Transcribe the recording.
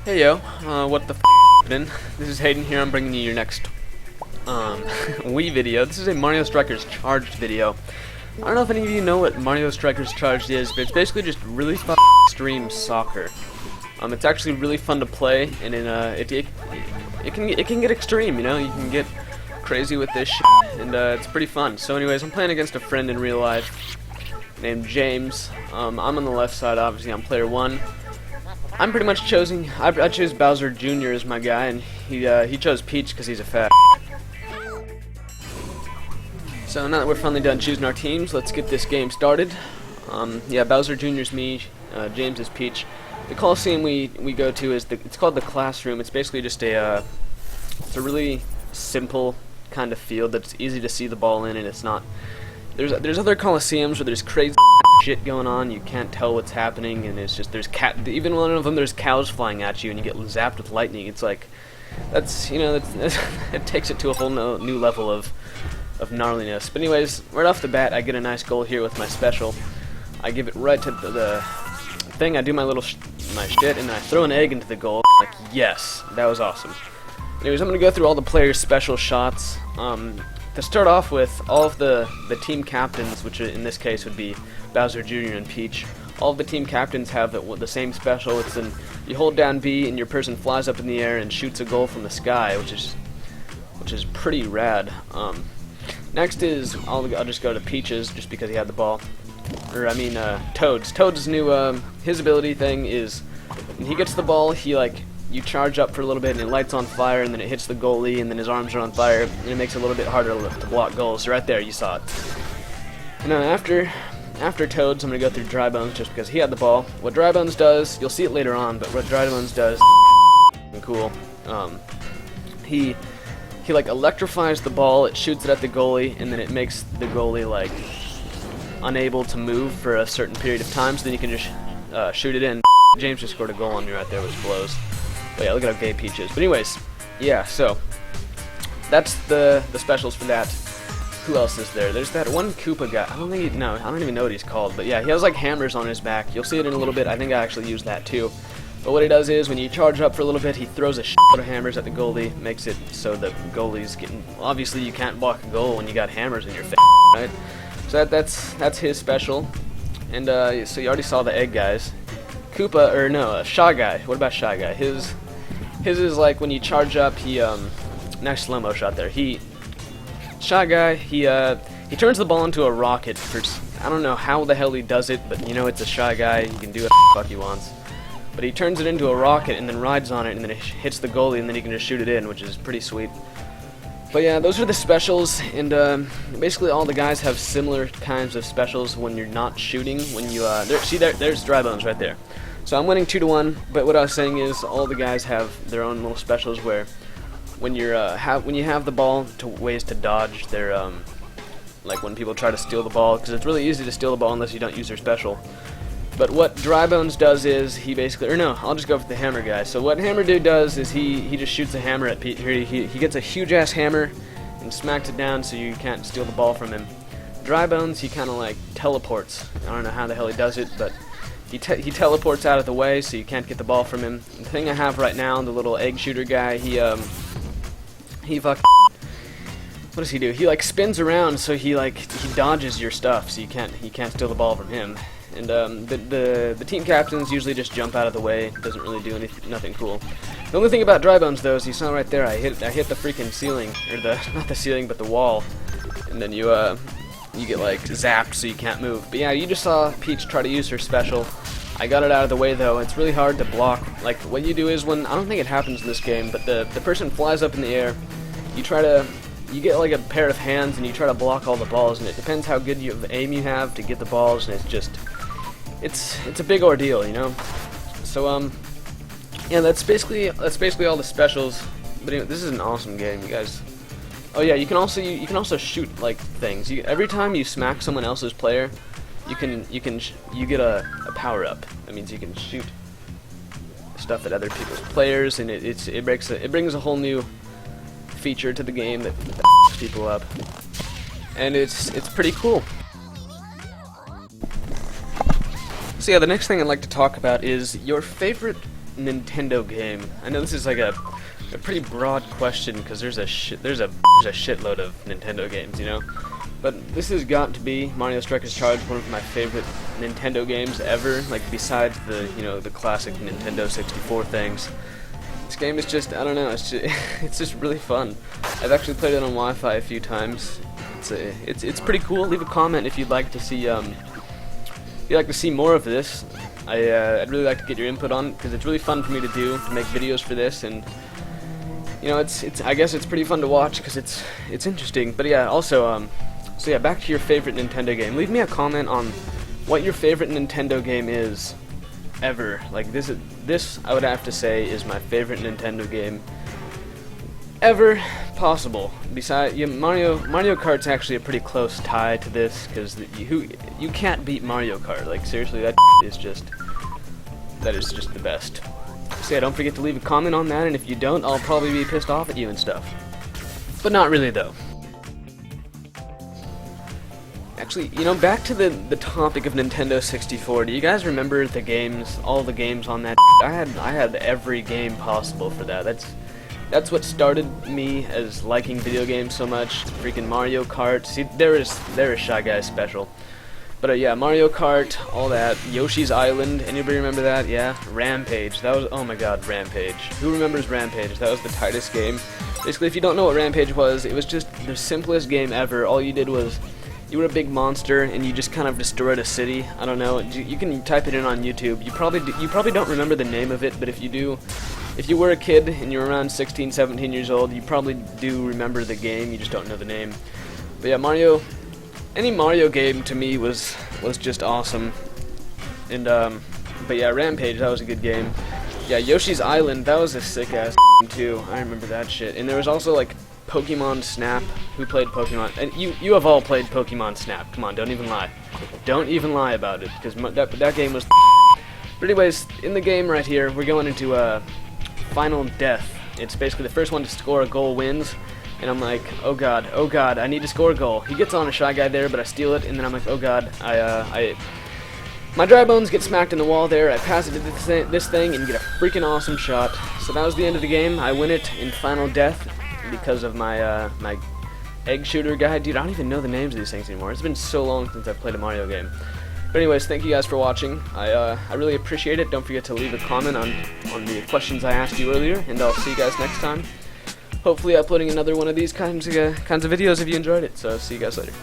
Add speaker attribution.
Speaker 1: Hey yo, what the f*** happening? This is Haydunn here. I'm bringing you your next Wii video. This is a Mario Strikers Charged video. I don't know if any of you know what Mario Strikers Charged is, but it's basically just really fun extreme soccer. It's actually really fun to play, and it can get extreme. You know, you can get crazy with this shit, and it's pretty fun. So, anyways, I'm playing against a friend in real life named James. I'm on the left side, obviously. I'm player 1. I'm pretty much choosing. I chose Bowser Jr. as my guy, and he chose Peach because he's a fat. So now that we're finally done choosing our teams, let's get this game started. Yeah, Bowser Jr. is me, James is Peach. The Coliseum we go to is it's called the Classroom. It's basically just it's a really simple kind of field that's easy to see the ball in, and it's not. There's other Coliseums where there's crazy shit going on. You can't tell what's happening, and it's just even one of them there's cows flying at you, and you get zapped with lightning. It's like that's it takes it to a whole new level of gnarliness. But anyways, right off the bat, I get a nice goal here with my special. I give it right to the thing. I do my my shit, and then I throw an egg into the goal. Like, yes, that was awesome. Anyways, I'm gonna go through all the players' special shots. To start off with, all of the team captains, which in this case would be Bowser Jr. and Peach, all of the team captains have the same special. It's you hold down B and your person flies up in the air and shoots a goal from the sky, which is pretty rad. Next is I'll just go to Peach's just because he had the ball, or I mean Toad's. Toad's new his ability thing is when he gets the ball, you charge up for a little bit and it lights on fire, and then it hits the goalie, and then his arms are on fire, and it makes it a little bit harder to block goals. So right there, you saw it. Now after Toads, I'm gonna go through Dry Bones just because he had the ball. What Dry Bones does, you'll see it later on, but what Dry Bones does, cool. He like electrifies the ball, it shoots it at the goalie, and then it makes the goalie like unable to move for a certain period of time. So then you can just shoot it in. James just scored a goal on me right there, which blows. But yeah, look at how gay Peach is. But anyways, yeah, so that's the specials for that. Who else is there? There's that one Koopa guy. I don't even know what he's called. But yeah, he has like hammers on his back. You'll see it in a little bit. I think I actually used that too. But what he does is when you charge up for a little bit, he throws a shitload of hammers at the goalie. Makes it so the goalie's getting. Obviously, you can't block a goal when you got hammers in your face, right? So that's his special. And so you already saw the egg guys. Koopa, or no, Shy Guy. What about Shy Guy? His is like when you charge up, nice slow-mo shot there. Shy Guy, he turns the ball into a rocket. I don't know how the hell he does it, but you know it's a Shy Guy. He can do what the fuck he wants. But he turns it into a rocket and then rides on it, and then it hits the goalie, and then he can just shoot it in, which is pretty sweet. But yeah, those are the specials, and basically all the guys have similar kinds of specials when you're not shooting. When you there's Dry Bones right there. So I'm winning 2-1. But what I was saying is all the guys have their own little specials where when you have the ball, ways to dodge their like when people try to steal the ball, because it's really easy to steal the ball unless you don't use their special. But what Dry Bones does is he basically, or no, I'll just go for the hammer guy. So what Hammer Dude does is he just shoots a hammer at Pete. He gets a huge ass hammer and smacks it down so you can't steal the ball from him. Dry Bones, he kind of like teleports. I don't know how the hell he does it, but he teleports out of the way so you can't get the ball from him. The thing I have right now, the little egg shooter guy, he what does he do? He like spins around so he dodges your stuff so you can't steal the ball from him. And the team captains usually just jump out of the way. Doesn't really do nothing cool. The only thing about Dry Bones though is you saw right there, I hit the freaking ceiling, or not the ceiling but the wall, and then you get like zapped so you can't move. But yeah, you just saw Peach try to use her special. I got it out of the way though. It's really hard to block. Like what you do is I don't think it happens in this game, but the person flies up in the air. You get like a pair of hands and you try to block all the balls, and it depends how good of aim you have to get the balls, and it's a big ordeal, you know. So yeah, that's basically all the specials. But anyway, this is an awesome game, you guys. Oh yeah, you can also shoot like things. Every time you smack someone else's player, you get a power up. That means you can shoot stuff at other people's players, and it brings a whole new feature to the game that people up, and it's pretty cool. So yeah, the next thing I'd like to talk about is your favorite Nintendo game? I know this is like a pretty broad question because there's a shitload of Nintendo games, you know. But this has got to be Mario Strikers Charge, one of my favorite Nintendo games ever. Like besides the the classic Nintendo 64 things. This game is just, I don't know, it's just really fun. I've actually played it on Wi-Fi a few times. It's pretty cool. Leave a comment if you'd like to see more of this. I'd really like to get your input on it because it's really fun for me to do, to make videos for this, and you know, I guess it's pretty fun to watch because it's interesting. But yeah, also so yeah, back to your favorite Nintendo game. Leave me a comment on what your favorite Nintendo game is ever. Like this I would have to say is my favorite Nintendo game ever possible. Besides, Mario Kart's actually a pretty close tie to this because you can't beat Mario Kart. Like seriously, that is just the best. So yeah, don't forget to leave a comment on that, and if you don't, I'll probably be pissed off at you and stuff. But not really though. Actually, you know, back to the topic of Nintendo 64. Do you guys remember the games, all the games on that? I had every game possible for that. That's what started me as liking video games so much. Freaking Mario Kart. See, there is Shy Guy special. But yeah, Mario Kart, all that. Yoshi's Island. Anybody remember that? Yeah. Rampage. That was, oh my god, Rampage. Who remembers Rampage? That was the tightest game. Basically, if you don't know what Rampage was, it was just the simplest game ever. All you did was, you were a big monster and you just kind of destroyed a city. I don't know. You can type it in on YouTube. You probably don't remember the name of it, but if you do, if you were a kid and you were around 16, 17 years old, you probably do remember the game. You just don't know the name. But yeah, any Mario game to me was just awesome. And but yeah, Rampage, that was a good game. Yeah, Yoshi's Island, that was a sick ass game too. I remember that shit. And there was also like Pokemon Snap. Who played Pokemon? And you have all played Pokemon Snap. Come on, don't even lie. Don't even lie about it, because that game was. But anyways, in the game right here, we're going into Final Death. It's basically the first one to score a goal wins. And I'm like, oh god, I need to score a goal. He gets on a Shy Guy there, but I steal it, and then I'm like, oh god, my dry bones get smacked in the wall there. I pass it to this thing and get a freaking awesome shot. So that was the end of the game. I win it in Final Death because of my my egg shooter guy. Dude, I don't even know the names of these things anymore. It's been so long since I've played a Mario game. But anyways, thank you guys for watching. I really appreciate it. Don't forget to leave a comment on the questions I asked you earlier, and I'll see you guys next time. Hopefully uploading another one of these kinds of videos if you enjoyed it. So see you guys later.